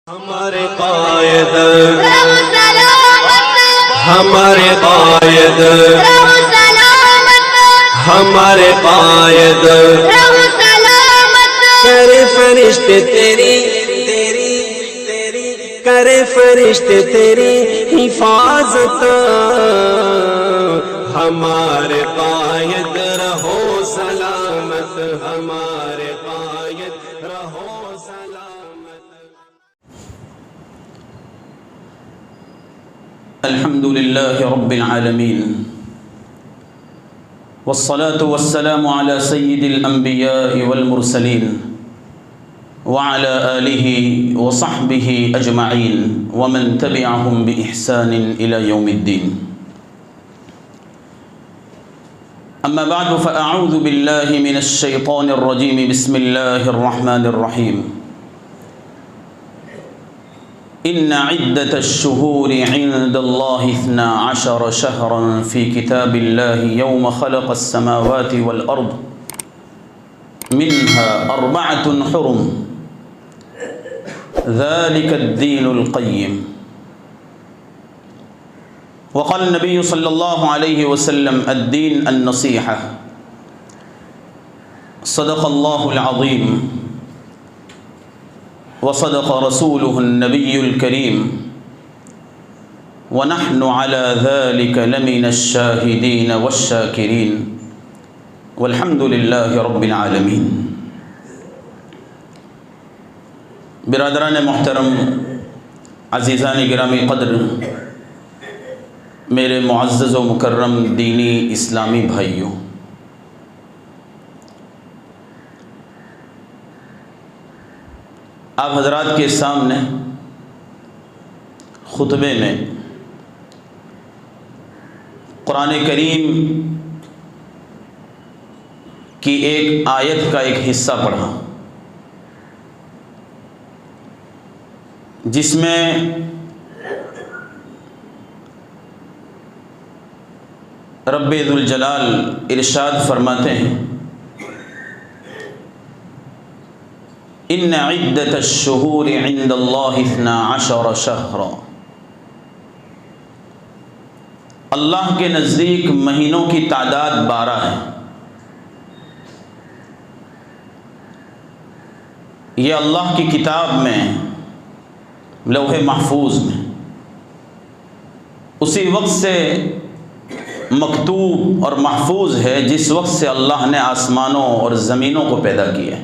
ہمارے قائد ہمارے قائد ہمارے قائد کرے فرشتے تیری کرے فرشتے تیری حفاظت ہمارے قائد رہو سلامت ہمارے قائد رہو سلامت. الحمد لله رب العالمين والصلاة والسلام على سيد الأنبياء والمرسلين وعلى آله وصحبه أجمعين ومن تبعهم بإحسان إلى يوم الدين. أما بعد فأعوذ بالله من الشيطان الرجيم. بسم الله الرحمن الرحيم. إن عدة الشهور عند الله 12 شهرا في كتاب الله يوم خلق السماوات والأرض منها 4 حرم ذلك الدين القيم. وقال النبي صلى الله عليه وسلم الدين النصيحة. صدق الله العظيم وصدق رسوله النبي الكريم ونحن على ذلك لمن الشاهدين والشاكرين والحمد لله رب العالمين. برادران محترم، عزیزان گرامی قدر، میرے معزز و مکرم دینی اسلامی بھائیوں، آپ حضرات کے سامنے خطبے میں قرآن کریم کی ایک آیت کا ایک حصہ پڑھا جس میں رب ذوالجلال ارشاد فرماتے ہیں ان عدت الشہور عند اللہ 12 شہرا. اللہ کے نزدیک مہینوں کی تعداد 12 ہے. یہ اللہ کی کتاب میں لوح محفوظ میں اسی وقت سے مکتوب اور محفوظ ہے جس وقت سے اللہ نے آسمانوں اور زمینوں کو پیدا کیا ہے.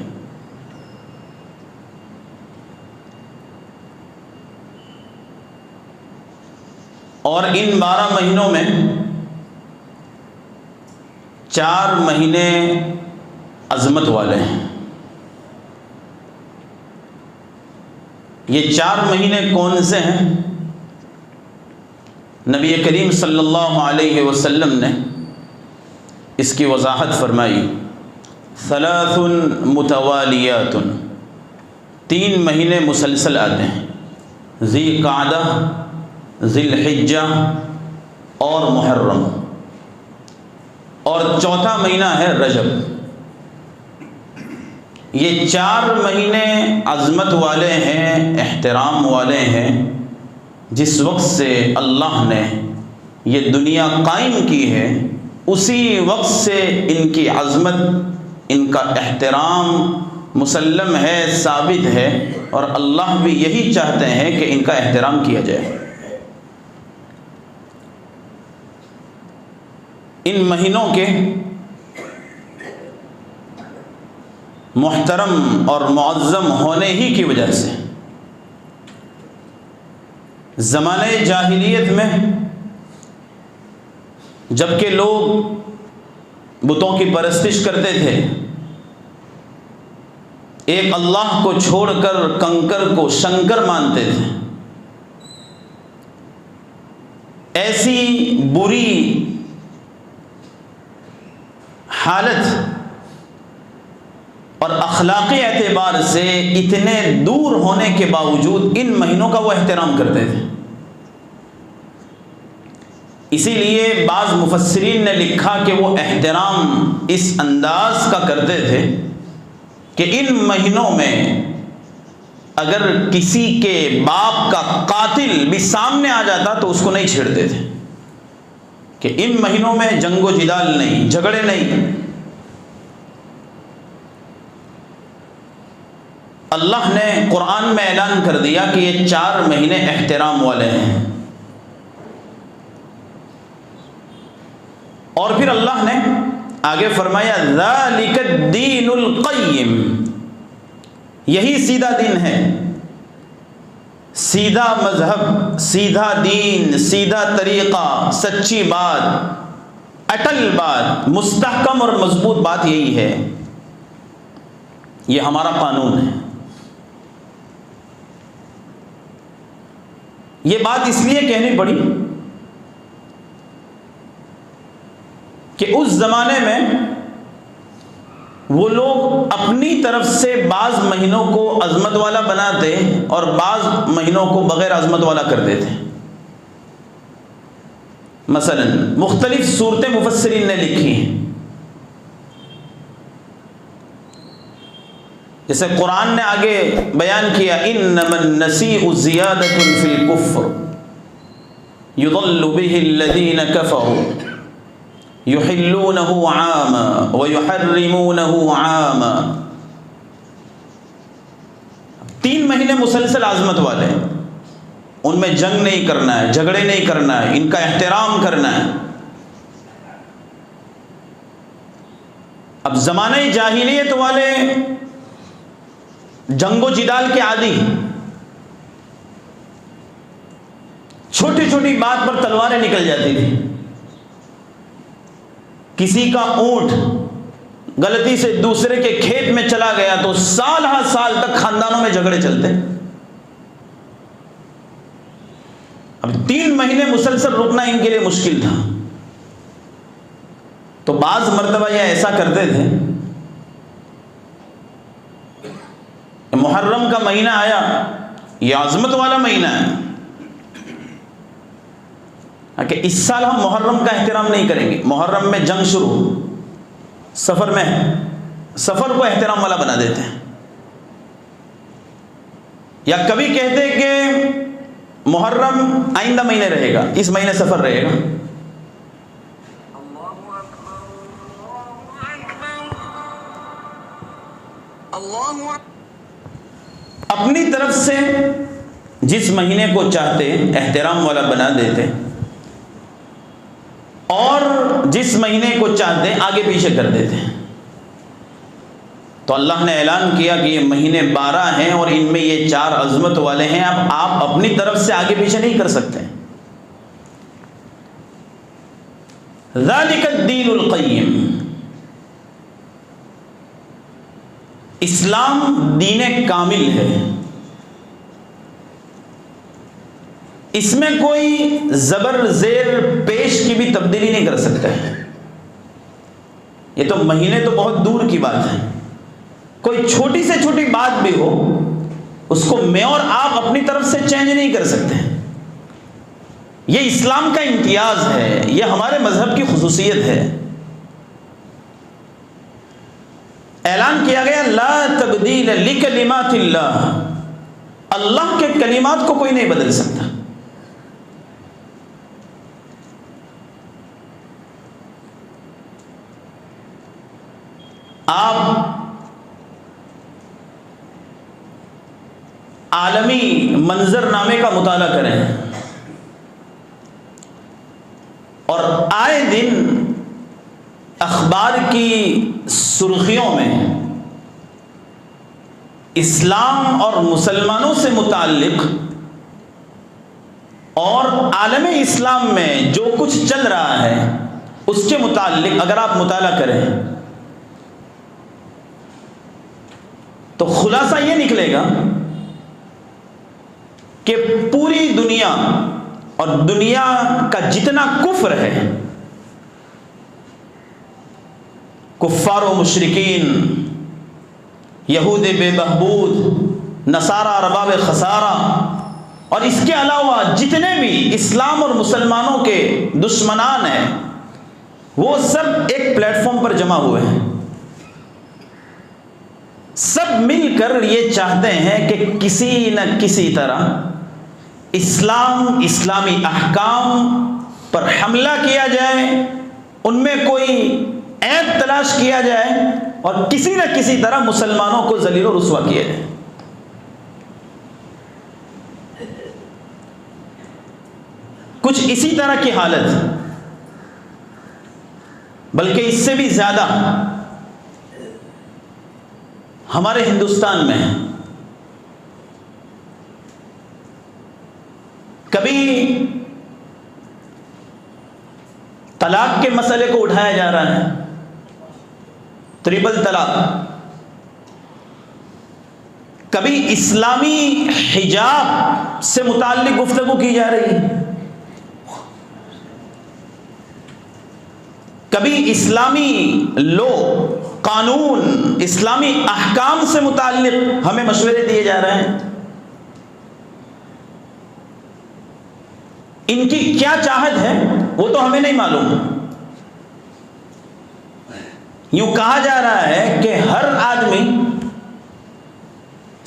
اور ان 12 مہینوں میں 4 مہینے عظمت والے ہیں. یہ 4 مہینے کون سے ہیں؟ نبی کریم صلی اللہ علیہ وسلم نے اس کی وضاحت فرمائی. 3 متوالیات، 3 مہینے مسلسل آتے ہیں، ذی قعدہ، ذی الحجہ اور محرم، اور 4تھا مہینہ ہے رجب. یہ 4 مہینے عظمت والے ہیں، احترام والے ہیں. جس وقت سے اللہ نے یہ دنیا قائم کی ہے اسی وقت سے ان کی عظمت، ان کا احترام مسلم ہے، ثابت ہے، اور اللہ بھی یہی چاہتے ہیں کہ ان کا احترام کیا جائے. ان مہینوں کے محترم اور معظم ہونے ہی کی وجہ سے زمانے جاہلیت میں جبکہ لوگ بتوں کی پرستش کرتے تھے، ایک اللہ کو چھوڑ کر کنکر کو شنکر مانتے تھے، ایسی بری حالت اور اخلاقی اعتبار سے اتنے دور ہونے کے باوجود ان مہینوں کا وہ احترام کرتے تھے. اسی لیے بعض مفسرین نے لکھا کہ وہ احترام اس انداز کا کرتے تھے کہ ان مہینوں میں اگر کسی کے باپ کا قاتل بھی سامنے آ جاتا تو اس کو نہیں چھیڑتے تھے کہ ان مہینوں میں جنگ و جدال نہیں، جھگڑے نہیں۔ اللہ نے قرآن میں اعلان کر دیا کہ یہ 4 مہینے احترام والے ہیں، اور پھر اللہ نے آگے فرمایا ذالک الدین القیم، یہی سیدھا دین ہے، سیدھا مذہب، سیدھا دین، سیدھا طریقہ، سچی بات، اٹل بات، مستحکم اور مضبوط بات یہی ہے، یہ ہمارا قانون ہے۔ یہ بات اس لیے کہنی پڑی کہ اس زمانے میں وہ لوگ اپنی طرف سے بعض مہینوں کو عظمت والا بناتے اور بعض مہینوں کو بغیر عظمت والا کر دیتے۔ مثلا مختلف صورتیں مفسرین نے لکھی ہیں، جیسے قرآن نے آگے بیان کیا انما النسیء زیادۃ فی الکفر یضل به الذین کفروا یحلونہ عاما ویحرمونہ عاما۔ 3 مہینے مسلسل عظمت والے، ان میں جنگ نہیں کرنا ہے، جھگڑے نہیں کرنا ہے، ان کا احترام کرنا ہے۔ اب زمانہ جاہلیت والے جنگ و جدال کے عادی، چھوٹی چھوٹی بات پر تلواریں نکل جاتی تھی۔ کسی کا اونٹ غلطی سے دوسرے کے کھیت میں چلا گیا تو سال ہر سال تک خاندانوں میں جھگڑے چلتے۔ اب 3 مہینے مسلسل رکنا ان کے لیے مشکل تھا، تو بعض مرتبہ یہ ایسا کرتے تھے، محرم کا مہینہ آیا، یہ عظمت والا مہینہ ہے کہ اس سال ہم محرم کا احترام نہیں کریں گے، محرم میں جنگ شروع، سفر میں سفر کو احترام والا بنا دیتے ہیں، یا کبھی کہتے کہ محرم آئندہ مہینے رہے گا، اس مہینے سفر رہے گا۔ اپنی طرف سے جس مہینے کو چاہتے احترام والا بنا دیتے، اور جس مہینے کو چاہتے آگے پیچھے کر دیتے۔ تو اللہ نے اعلان کیا کہ یہ مہینے 12 ہیں اور ان میں یہ 4 عظمت والے ہیں، اب آپ اپنی طرف سے آگے پیچھے نہیں کر سکتے۔ ذالک الدین القیم، اسلام دین کامل ہے، اس میں کوئی زبر زیر پیش کی بھی تبدیلی نہیں کر سکتا ہے۔ یہ تو مہینے تو بہت دور کی بات ہے، کوئی چھوٹی سے چھوٹی بات بھی ہو اس کو میں اور آپ اپنی طرف سے چینج نہیں کر سکتے۔ یہ اسلام کا امتیاز ہے، یہ ہمارے مذہب کی خصوصیت ہے۔ اعلان کیا گیا لا تبدیل لکلمات اللہ، اللہ کے کلمات کو کوئی نہیں بدل سکتا۔ آپ عالمی منظر نامے کا مطالعہ کریں اور آئے دن اخبار کی سرخیوں میں اسلام اور مسلمانوں سے متعلق اور عالم اسلام میں جو کچھ چل رہا ہے اس کے متعلق اگر آپ مطالعہ کریں تو خلاصہ یہ نکلے گا کہ پوری دنیا اور دنیا کا جتنا کفر ہے، کفار و مشرکین، یہود بے بہبود، نصارہ ارباب خسارہ، اور اس کے علاوہ جتنے بھی اسلام اور مسلمانوں کے دشمنان ہیں وہ سب ایک پلیٹ فارم پر جمع ہوئے ہیں۔ سب مل کر یہ چاہتے ہیں کہ کسی نہ کسی طرح اسلامی احکام پر حملہ کیا جائے، ان میں کوئی عیب تلاش کیا جائے اور کسی نہ کسی طرح مسلمانوں کو ذلیل و رسوا کیا جائے۔ کچھ اسی طرح کی حالت، بلکہ اس سے بھی زیادہ ہمارے ہندوستان میں ہے۔ کبھی طلاق کے مسئلے کو اٹھایا جا رہا ہے، ٹرپل طلاق، کبھی اسلامی حجاب سے متعلق گفتگو کی جا رہی ہے، کبھی اسلامی لو، قانون، اسلامی احکام سے متعلق ہمیں مشورے دیے جا رہے ہیں۔ ان کی کیا چاہت ہے وہ تو ہمیں نہیں معلوم۔ یوں کہا جا رہا ہے کہ ہر آدمی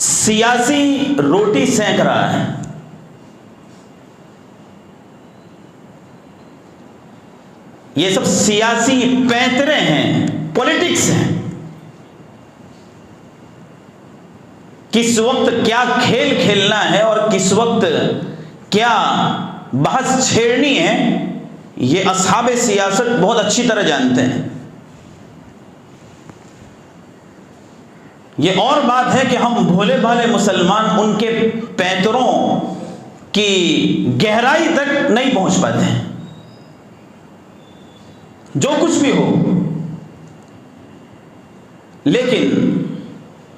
سیاسی روٹی سینک رہا ہے، یہ سب سیاسی پینترے ہیں، پولیٹکس ہیں۔ کس وقت کیا کھیل کھیلنا ہے اور کس وقت کیا بحث چھیڑنی ہے، یہ اصحاب سیاست بہت اچھی طرح جانتے ہیں۔ یہ اور بات ہے کہ ہم بھولے بھالے مسلمان ان کے پینتروں کی گہرائی تک نہیں پہنچ پاتے ہیں۔ جو کچھ بھی ہو، لیکن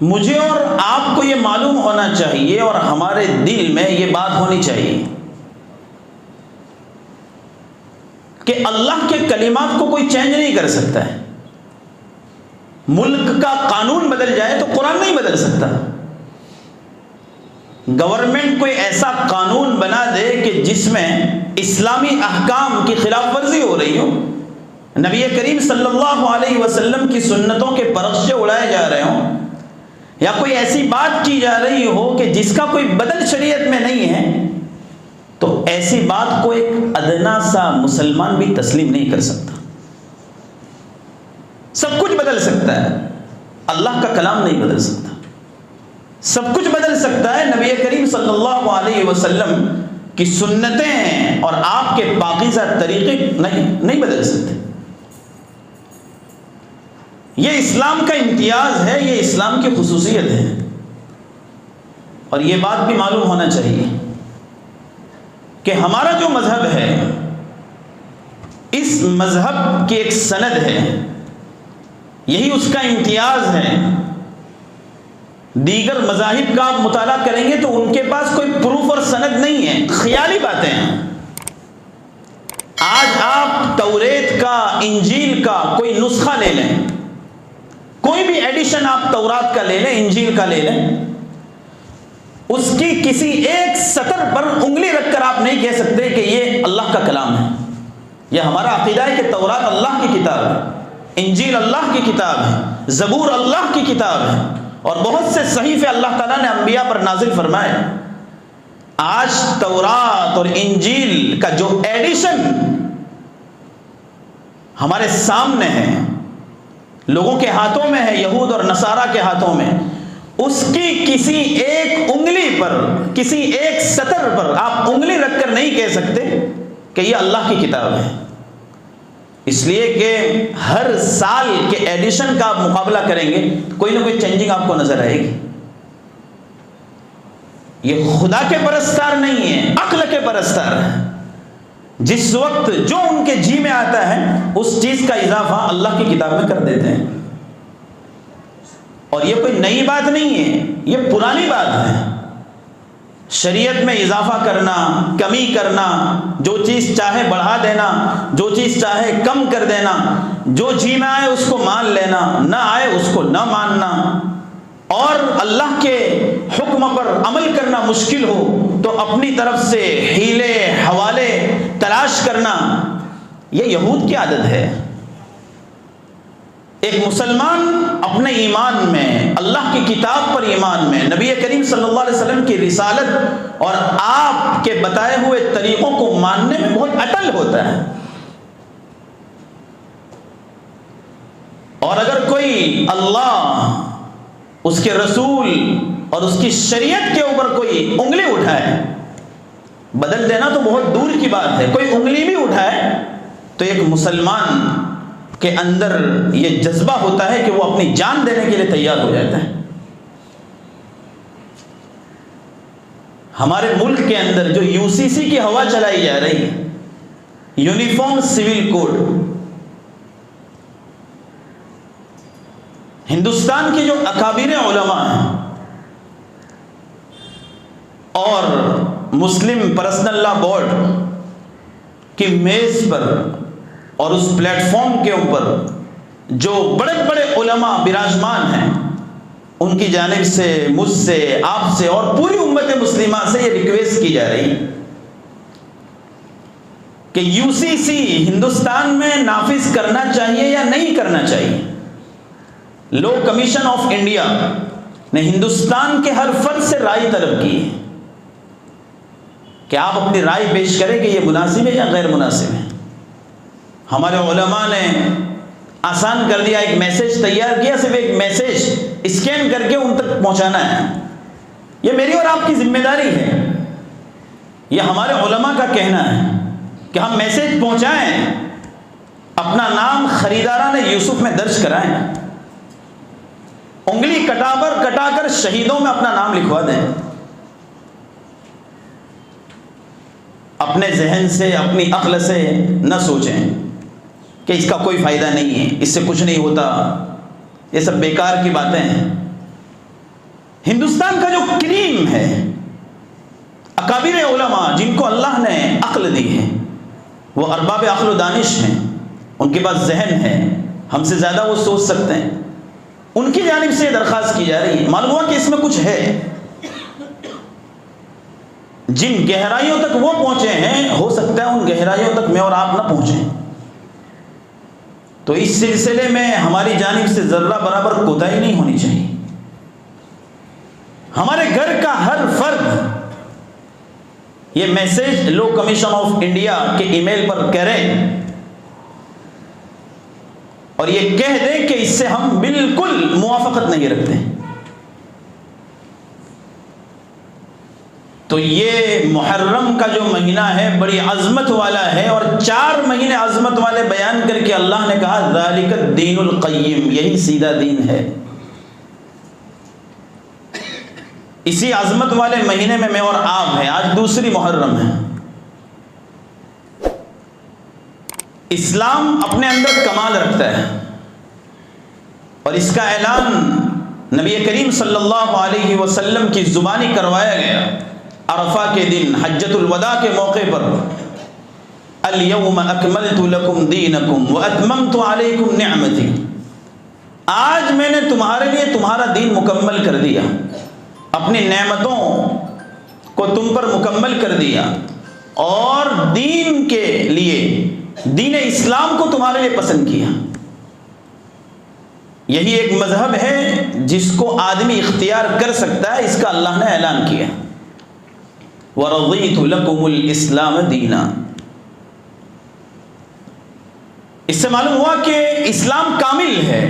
مجھے اور آپ کو یہ معلوم ہونا چاہیے اور ہمارے دل میں یہ بات ہونی چاہیے کہ اللہ کے کلمات کو کوئی چینج نہیں کر سکتا ہے۔ ملک کا قانون بدل جائے تو قرآن نہیں بدل سکتا۔ گورنمنٹ کوئی ایسا قانون بنا دے کہ جس میں اسلامی احکام کی خلاف ورزی ہو رہی ہو، نبی کریم صلی اللہ علیہ وسلم کی سنتوں کے پرخچے اڑائے جا رہے ہوں، یا کوئی ایسی بات کی جا رہی ہو کہ جس کا کوئی بدل شریعت میں نہیں ہے، تو ایسی بات کو ایک ادنا سا مسلمان بھی تسلیم نہیں کر سکتا۔ سب کچھ بدل سکتا ہے، اللہ کا کلام نہیں بدل سکتا۔ سب کچھ بدل سکتا ہے، نبی کریم صلی اللہ علیہ وسلم کی سنتیں اور آپ کے پاکیزہ طریقے نہیں بدل سکتے۔ یہ اسلام کا امتیاز ہے، یہ اسلام کی خصوصیت ہے، اور یہ بات بھی معلوم ہونا چاہیے کہ ہمارا جو مذہب ہے، اس مذہب کی ایک سند ہے، یہی اس کا امتیاز ہے۔ دیگر مذاہب کا آپ مطالعہ کریں گے تو ان کے پاس کوئی پروف اور سند نہیں ہے، خیالی باتیں ہیں۔ آج آپ توریت کا، انجیل کا کوئی نسخہ لے لیں، کوئی بھی ایڈیشن آپ تورات کا لے لیں، انجیل کا لے لیں، اس کی کسی ایک سطر پر انگلی رکھ کر آپ نہیں کہہ سکتے کہ یہ اللہ کا کلام ہے۔ یہ ہمارا عقیدہ ہے کہ تورات اللہ کی کتاب ہے، انجیل اللہ کی کتاب ہے، زبور اللہ کی کتاب ہے، اور بہت سے صحیفے اللہ تعالیٰ نے انبیاء پر نازل فرمائے۔ آج تورات اور انجیل کا جو ایڈیشن ہمارے سامنے ہے، لوگوں کے ہاتھوں میں ہے، یہود اور نصارہ کے ہاتھوں میں، اس کی کسی ایک انگلی پر، کسی ایک سطر پر آپ انگلی رکھ کر نہیں کہہ سکتے کہ یہ اللہ کی کتاب ہے، اس لیے کہ ہر سال کے ایڈیشن کا آپ مقابلہ کریں گے، کوئی نہ کوئی چینجنگ آپ کو نظر آئے گی۔ یہ خدا کے پرستار نہیں ہے، عقل کے پرستار ہیں۔ جس وقت جو ان کے جی میں آتا ہے اس چیز کا اضافہ اللہ کی کتاب میں کر دیتے ہیں، اور یہ کوئی نئی بات نہیں ہے، یہ پرانی بات ہے۔ شریعت میں اضافہ کرنا، کمی کرنا، جو چیز چاہے بڑھا دینا، جو چیز چاہے کم کر دینا، جو جی میں آئے اس کو مان لینا، نہ آئے اس کو نہ ماننا، اور اللہ کے حکم پر عمل کرنا مشکل ہو تو اپنی طرف سے ہیلے حوالے تلاش کرنا، یہ یہود کی عادت ہے۔ ایک مسلمان اپنے ایمان میں، اللہ کی کتاب پر ایمان میں، نبی کریم صلی اللہ علیہ وسلم کی رسالت اور آپ کے بتائے ہوئے طریقوں کو ماننے میں بہت اٹل ہوتا ہے. اور اگر کوئی اللہ، اس کے رسول اور اس کی شریعت کے اوپر کوئی انگلی اٹھائے، بدل دینا تو بہت دور کی بات ہے، کوئی انگلی بھی اٹھائے تو ایک مسلمان کے اندر یہ جذبہ ہوتا ہے کہ وہ اپنی جان دینے کے لیے تیار ہو جاتا ہے. ہمارے ملک کے اندر جو UCC کی ہوا چلائی جا رہی ہے، یونیفارم سول کوڈ، ہندوستان کے جو اکابر علماء ہیں اور مسلم پرسنل لا بورڈ کی میز پر اور اس پلیٹ فارم کے اوپر جو بڑے بڑے علماء براجمان ہیں، ان کی جانب سے، مجھ سے، آپ سے اور پوری امت مسلمہ سے یہ ریکویسٹ کی جا رہی کہ UCC ہندوستان میں نافذ کرنا چاہیے یا نہیں کرنا چاہیے. لا کمیشن آف انڈیا نے ہندوستان کے ہر فرد سے رائے طلب کی ہے کہ آپ اپنی رائے پیش کریں کہ یہ مناسب ہے یا غیر مناسب ہے. ہمارے علماء نے آسان کر دیا، ایک میسج تیار کیا، صرف ایک میسج اسکین کر کے ان تک پہنچانا ہے. یہ میری اور آپ کی ذمہ داری ہے، یہ ہمارے علماء کا کہنا ہے کہ ہم میسج پہنچائیں، اپنا نام خریداران یوسف میں درج کرائیں، انگلی کٹا کر شہیدوں میں اپنا نام لکھوا دیں. اپنے ذہن سے، اپنی عقل سے نہ سوچیں کہ اس کا کوئی فائدہ نہیں ہے، اس سے کچھ نہیں ہوتا، یہ سب بیکار کی باتیں ہیں. ہندوستان کا جو کریم ہے، اکابر علماء جن کو اللہ نے عقل دی ہے، وہ ارباب عقل و دانش ہیں، ان کے پاس ذہن ہے، ہم سے زیادہ وہ سوچ سکتے ہیں. ان کی جانب سے درخواست کی جا رہی ہے. معلوم ہوا کہ اس میں کچھ ہے. جن گہرائیوں تک وہ پہنچے ہیں، ہو سکتا ہے ان گہرائیوں تک میں اور آپ نہ پہنچیں. تو اس سلسلے میں ہماری جانب سے ذرہ برابر کوتاہی نہیں ہونی چاہیے. ہمارے گھر کا ہر فرد یہ message law commission of India کے ای میل پر کرے اور یہ کہہ دیں کہ اس سے ہم بالکل موافقت نہیں رکھتے. تو یہ محرم کا جو مہینہ ہے بڑی عظمت والا ہے، اور 4 مہینے عظمت والے بیان کر کے اللہ نے کہا ذالک الدین القیم، یہی سیدھا دین ہے. اسی عظمت والے مہینے میں میں اور آپ ہیں. آج دوسری محرم ہے. اسلام اپنے اندر کمال رکھتا ہے اور اس کا اعلان نبی کریم صلی اللہ علیہ وسلم کی زبانی کروایا گیا عرفہ کے دن، حجۃ الوداع کے موقع پر. الیوم اکملت لکم دینکم واتممت علیکم نعمتی، آج میں نے تمہارے لیے تمہارا دین مکمل کر دیا، اپنی نعمتوں کو تم پر مکمل کر دیا، اور دین کے لیے، دین اسلام کو تمہارے لیے پسند کیا. یہی ایک مذہب ہے جس کو آدمی اختیار کر سکتا ہے، اس کا اللہ نے اعلان کیا. وَرَضِيتُ لَكُمُ الْإِسْلَامَ دِينًا. اس سے معلوم ہوا کہ اسلام کامل ہے.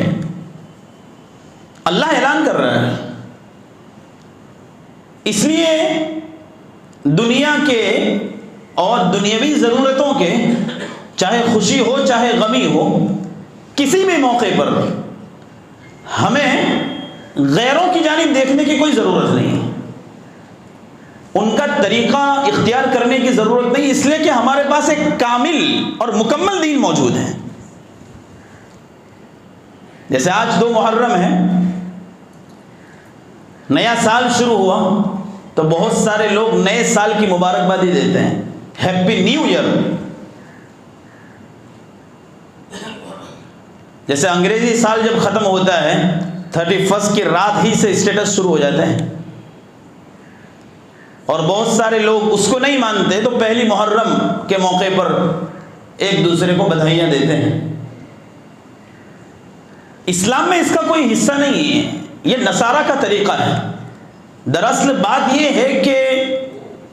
اللہ اعلان کر رہا ہے. اس لیے دنیا کے اور دنیاوی ضرورتوں کے، چاہے خوشی ہو چاہے غمی ہو، کسی بھی موقع پر ہمیں غیروں کی جانب دیکھنے کی کوئی ضرورت نہیں، ان کا طریقہ اختیار کرنے کی ضرورت نہیں، اس لیے کہ ہمارے پاس ایک کامل اور مکمل دین موجود ہے. جیسے آج 2 محرم ہے، نیا سال شروع ہوا تو بہت سارے لوگ نئے سال کی مبارکبادی دیتے ہیں، ہیپی نیو ایئر. جیسے انگریزی سال جب ختم ہوتا ہے 31 کی رات ہی سے اسٹیٹس شروع ہو جاتے ہیں، اور بہت سارے لوگ اس کو نہیں مانتے تو پہلی محرم کے موقع پر ایک دوسرے کو بدھائیاں دیتے ہیں. اسلام میں اس کا کوئی حصہ نہیں ہے، یہ نصارہ کا طریقہ ہے۔ دراصل بات یہ ہے کہ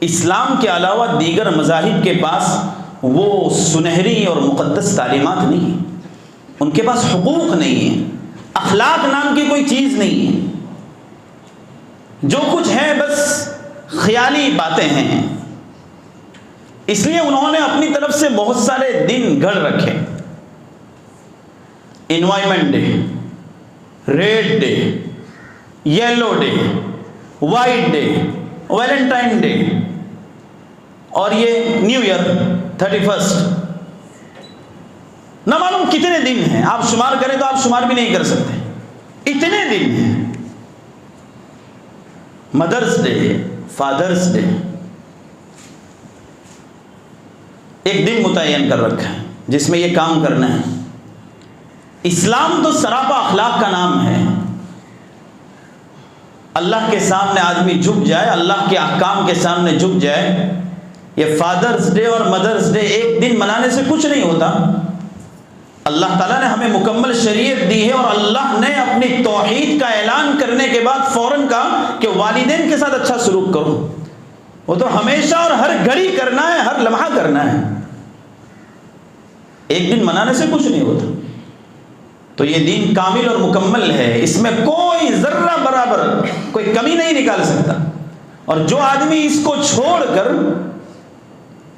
اسلام کے علاوہ دیگر مذاہب کے پاس وہ سنہری اور مقدس تعلیمات نہیں ہیں، ان کے پاس حقوق نہیں ہیں، اخلاق نام کی کوئی چیز نہیں ہے، جو کچھ ہے بس خیالی باتیں ہیں۔ اس لیے انہوں نے اپنی طرف سے بہت سارے دن گھڑ رکھے، environment day, red day, yellow day, white day, Valentine day, اور یہ نیو ایئر 31، نہ معلوم کتنے دن ہیں، آپ شمار کریں تو آپ شمار بھی نہیں کر سکتے، اتنے دن ہیں۔ مدرس ڈے، فادرس ڈے، ایک دن متعین کر رکھا ہے جس میں یہ کام کرنا ہے۔ اسلام تو سراپا اخلاق کا نام ہے، اللہ کے سامنے آدمی جھک جائے، اللہ کے احکام کے سامنے جھک جائے۔ یہ فادرز ڈے اور مدرس ڈے ایک دن منانے سے کچھ نہیں ہوتا، اللہ تعالیٰ نے ہمیں مکمل شریعت دی ہے، اور اللہ نے اپنی توحید کا اعلان کرنے کے بعد فوراً کہا کہ والدین کے ساتھ اچھا سلوک کرو۔ وہ تو ہمیشہ اور ہر گھڑی کرنا ہے، ہر لمحہ کرنا ہے، ایک دن منانے سے کچھ نہیں ہوتا۔ تو یہ دین کامل اور مکمل ہے، اس میں کوئی ذرہ برابر کوئی کمی نہیں نکال سکتا، اور جو آدمی اس کو چھوڑ کر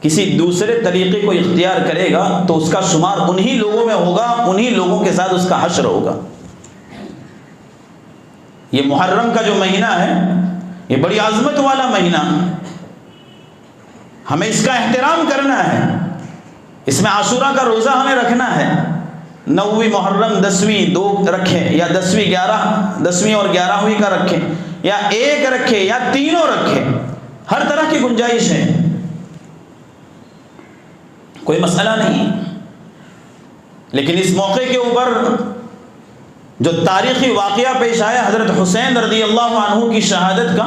کسی دوسرے طریقے کو اختیار کرے گا تو اس کا شمار انہی لوگوں میں ہوگا، انہی لوگوں کے ساتھ اس کا حشر ہوگا۔ یہ محرم کا جو مہینہ ہے یہ بڑی عظمت والا مہینہ، ہمیں اس کا احترام کرنا ہے، اس میں عاشورہ کا روزہ ہمیں رکھنا ہے، 9ویں محرم 10ویں 2 رکھیں، یا 10ویں اور 11ویں کا رکھیں، یا 1 رکھیں، یا تینوں رکھیں، ہر طرح کی گنجائش ہے، کوئی مسئلہ نہیں۔ لیکن اس موقع کے اوپر جو تاریخی واقعہ پیش آیا حضرت حسین رضی اللہ عنہ کی شہادت کا،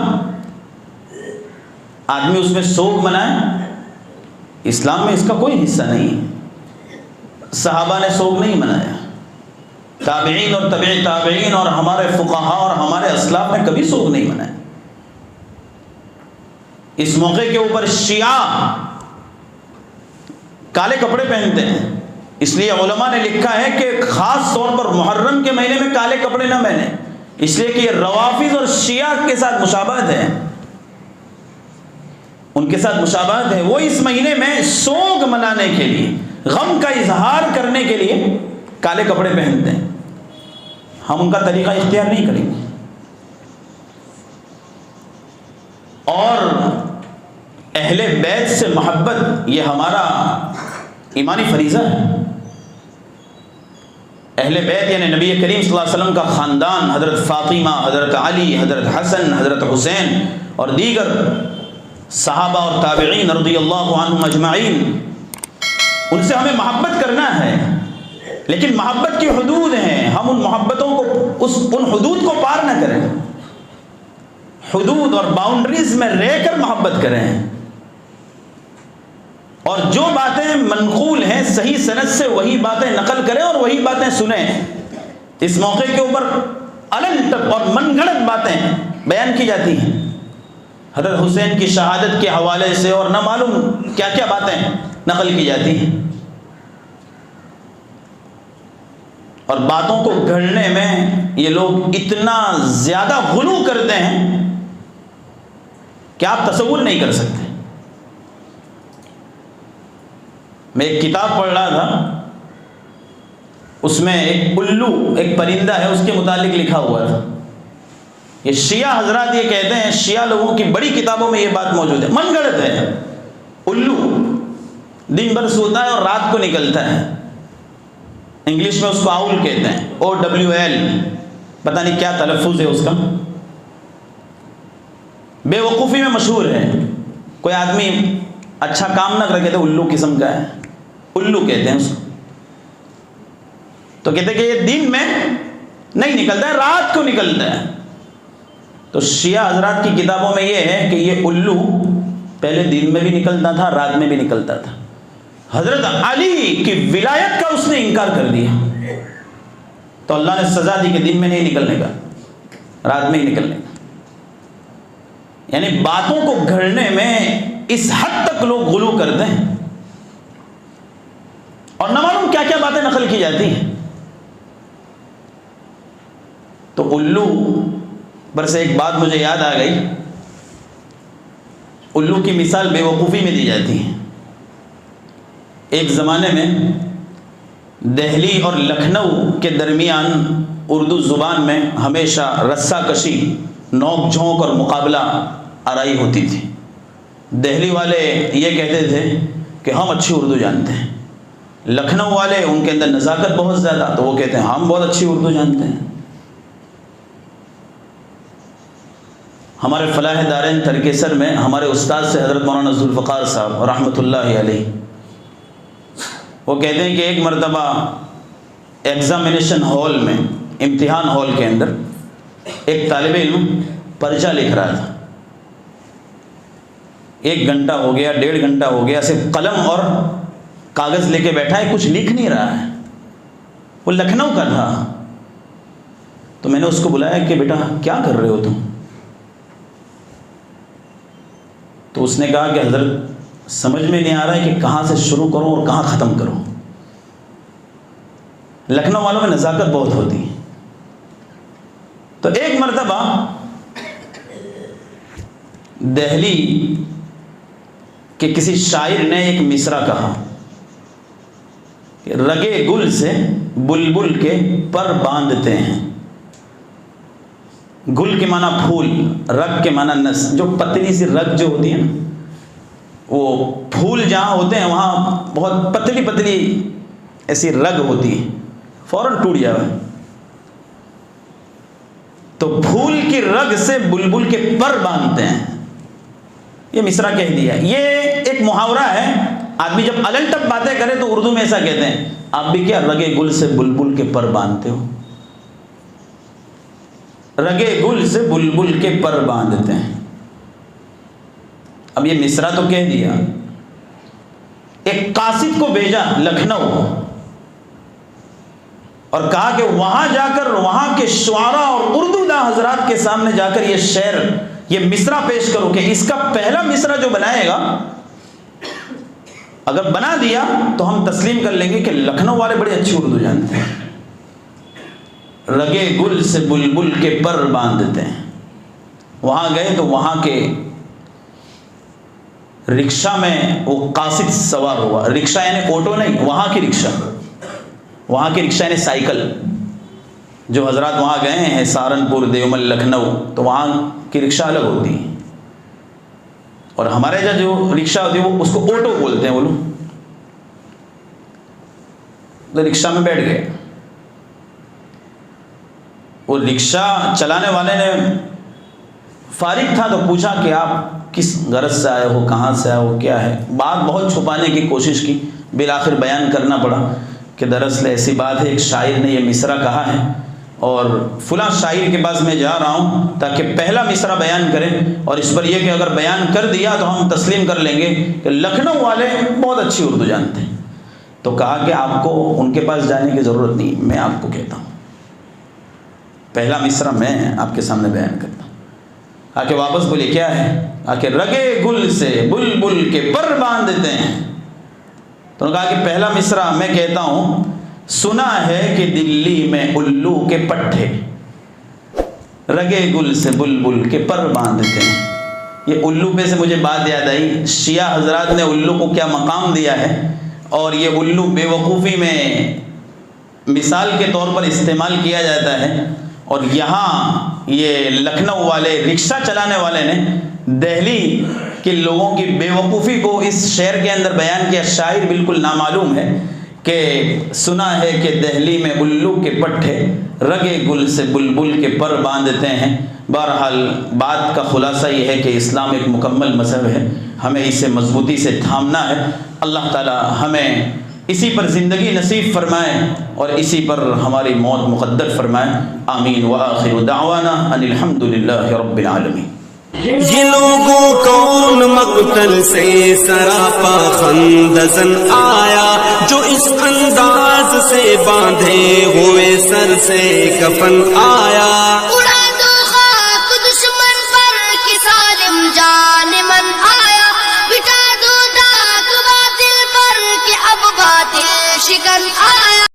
آدمی اس میں سوگ منائے، اسلام میں اس کا کوئی حصہ نہیں۔ صحابہ نے سوگ نہیں منایا، تابعین اور تبع تابعین اور ہمارے فقہاء اور ہمارے اسلاف نے کبھی سوگ نہیں منایا۔ اس موقع کے اوپر شیعہ کالے کپڑے پہنتے ہیں، اس لیے علماء نے لکھا ہے کہ خاص طور پر محرم کے مہینے میں کالے کپڑے نہ پہنیں، اس لیے کہ یہ روافض اور شیعہ کے ساتھ مشابہت ہے، ان کے ساتھ مشابہت ہے۔ وہ اس مہینے میں سوگ منانے کے لیے، غم کا اظہار کرنے کے لیے کالے کپڑے پہنتے ہیں، ہم ان کا طریقہ اختیار نہیں کریں گے۔ اور اہل بیت سے محبت یہ ہمارا ایمانی فریضہ ہے۔ اہل بیت یعنی نبی کریم صلی اللہ علیہ وسلم کا خاندان، حضرت فاطمہ، حضرت علی، حضرت حسن، حضرت حسین اور دیگر صحابہ اور تابعین رضی اللہ عنہم اجمعین، ان سے ہمیں محبت کرنا ہے، لیکن محبت کی حدود ہیں، ہم ان محبتوں کو ان حدود کو پار نہ کریں، حدود اور باؤنڈریز میں رہ کر محبت کریں، اور جو باتیں منقول ہیں صحیح سند سے وہی باتیں نقل کریں اور وہی باتیں سنیں۔ اس موقع کے اوپر الٹ اور من گھڑت باتیں بیان کی جاتی ہیں، حضرت حسین کی شہادت کے حوالے سے، اور نہ معلوم کیا کیا باتیں نقل کی جاتی ہیں، اور باتوں کو گھڑنے میں یہ لوگ اتنا زیادہ غلو کرتے ہیں کہ آپ تصور نہیں کر سکتے۔ میں ایک کتاب پڑھ رہا تھا، اس میں ایک الو، ایک پرندہ ہے، اس کے متعلق لکھا ہوا تھا۔ یہ شیعہ حضرات یہ کہتے ہیں، شیعہ لوگوں کی بڑی کتابوں میں یہ بات موجود ہے، من گڑت ہے۔ الو دن بھر سوتا ہے اور رات کو نکلتا ہے، انگلش میں اس کو آؤل کہتے ہیں، OWL، پتہ نہیں کیا تلفظ ہے اس کا، بے وقوفی میں مشہور ہے۔ کوئی آدمی اچھا کام نہ کرے کہتے الو قسم کا ہے، الو کہتے ہیں اس کو۔ تو کہتے ہیں کہ یہ دن میں نہیں نکلتا ہے، رات کو نکلتا ہے۔ تو شیعہ حضرات کی کتابوں میں یہ ہے کہ یہ الو پہلے دن میں بھی نکلتا تھا، رات میں بھی نکلتا تھا۔ حضرت علی کی ولایت کا اس نے انکار کر دیا، تو اللہ نے سزا دی کہ دن میں نہیں نکلنے کا، رات میں ہی نکلنے کا. یعنی باتوں کو گھڑنے میں اس حد تک لوگ غلو کرتے ہیں اور نہ معلوم کیا کیا باتیں نقل کی جاتی ہیں. تو الو پر سے ایک بات مجھے یاد آ گئی. الو کی مثال بے وقوفی میں دی جاتی ہے. ایک زمانے میں دہلی اور لکھنؤ کے درمیان اردو زبان میں ہمیشہ رسہ کشی، نوک جھونک اور مقابلہ آرائی ہوتی تھی. دہلی والے یہ کہتے تھے کہ ہم اچھی اردو جانتے ہیں، لکھنؤ والے ان کے اندر نزاکت بہت زیادہ، تو وہ کہتے ہیں ہم بہت اچھی اردو جانتے ہیں. ہمارے فلاح دارین ترکیسر میں ہمارے استاد سے حضرت مولانا ذوالفقار صاحب رحمۃ اللہ علیہ، وہ کہتے ہیں کہ ایک مرتبہ ایگزامینیشن ہال میں، امتحان ہال کے اندر ایک طالب علم پرچہ لکھ رہا تھا. 1 گھنٹہ ہو گیا، 1.5 گھنٹہ ہو گیا، صرف قلم اور کاغذ لے کے بیٹھا ہے، کچھ لکھ نہیں رہا ہے. وہ لکھنؤ کا تھا. تو میں نے اس کو بلایا کہ بیٹا کیا کر رہے ہو تم؟ تو اس نے کہا کہ حضرت سمجھ میں نہیں آ رہا ہے کہ کہاں سے شروع کروں اور کہاں ختم کروں. لکھنؤ والوں میں نزاکت بہت ہوتی ہے. تو ایک مرتبہ دہلی کہ کسی شاعر نے ایک مصرع کہا کہ رگے گل سے بلبل کے پر باندھتے ہیں. گل کے معنی پھول، رگ کے معنی نس. جو پتلی سی رگ جو ہوتی ہے نا، وہ پھول جہاں ہوتے ہیں وہاں بہت پتلی پتلی ایسی رگ ہوتی ہے، فوراً ٹوٹ جائے. تو پھول کی رگ سے بلبل کے پر باندھتے ہیں، یہ مصرع کہہ دیا. یہ ایک محاورہ ہے. آدمی جب الل ٹپ باتیں کرے تو اردو میں ایسا کہتے ہیں، آپ بھی کیا رگے گل سے بلبل کے پر باندھتے ہو. رگے گل سے بلبل کے پر باندھتے ہیں. اب یہ مصرع تو کہہ دیا. ایک قاصد کو بھیجا لکھنؤ اور کہا کہ وہاں جا کر وہاں کے شعراء اور اردو داں حضرات کے سامنے جا کر یہ شعر، یہ مصرع پیش کرو کہ اس کا پہلا مصرع جو بنائے گا اگر بنا دیا تو ہم تسلیم کر لیں گے کہ لکھنؤ والے بڑی اچھی اردو جانتے ہیں. رگے گل سے بلبل کے پر باندھتے ہیں. وہاں گئے تو وہاں کے رکشہ میں وہ قاصد سوار ہوا. رکشہ یعنی آٹو نہیں، وہاں کی رکشہ. وہاں کی رکشہ یعنی سائیکل. جو حضرات وہاں گئے ہیں سہارنپور، دیوبند، لکھنؤ، تو وہاں کی رکشہ الگ ہوتی ہے. اور ہمارے یہاں جو رکشہ ہوتی ہے وہ اس کو آٹو بولتے ہیں وہ لوگ. تو رکشہ میں بیٹھ گئے. وہ رکشہ چلانے والے نے فارغ تھا تو پوچھا کہ آپ کس غرض سے آئے ہو، کہاں سے آئے ہو، کیا ہے. بات بہت چھپانے کی کوشش کی، بالآخر بیان کرنا پڑا کہ دراصل ایسی بات ہے، ایک شاعر نے یہ مصرع کہا ہے اور فلاں شاعر کے پاس میں جا رہا ہوں تاکہ پہلا مصرع بیان کریں، اور اس پر یہ کہ اگر بیان کر دیا تو ہم تسلیم کر لیں گے کہ لکھنؤ والے بہت اچھی اردو جانتے ہیں. تو کہا کہ آپ کو ان کے پاس جانے کی ضرورت نہیں، میں آپ کو کہتا ہوں، پہلا مصرع میں آپ کے سامنے بیان کرتا ہوں. آ کے واپس بولے کیا ہے؟ آ کے رگے گل سے بلبل کے پر باندھتے ہیں. تو انہوں نے کہا کہ پہلا مصرع میں کہتا ہوں، سنا ہے کہ دلی میں الو کے پٹھے رگے گل سے بلبل کے پر باندھتے ہیں. یہ الو پہ سے مجھے بات یاد آئی، شیعہ حضرات نے الو کو کیا مقام دیا ہے، اور یہ الو بے وقوفی میں مثال کے طور پر استعمال کیا جاتا ہے. اور یہاں یہ لکھنؤ والے رکشہ چلانے والے نے دہلی کے لوگوں کی بے وقوفی کو اس شعر کے اندر بیان کیا. شاعر بالکل نامعلوم ہے کہ سنا ہے کہ دہلی میں الو کے پٹھے رگے گل سے بلبل کے پر باندھتے ہیں. بہرحال بات کا خلاصہ یہ ہے کہ اسلام ایک مکمل مذہب ہے، ہمیں اسے مضبوطی سے تھامنا ہے. اللہ تعالی ہمیں اسی پر زندگی نصیب فرمائے اور اسی پر ہماری موت مقدر فرمائے. آمین. وآخر دعوانا ان الحمد للہ رب العالمین. یہ لوگوں کو ان مقتل سے سراپا خندزن آیا، جو اس انداز سے باندھے ہوئے سر سے کفن آیا، اڑا دو خاک دشمن پر کہ ظالم جان من آیا، مٹا دو داغ باطل پر کہ اب باطل شکن آیا۔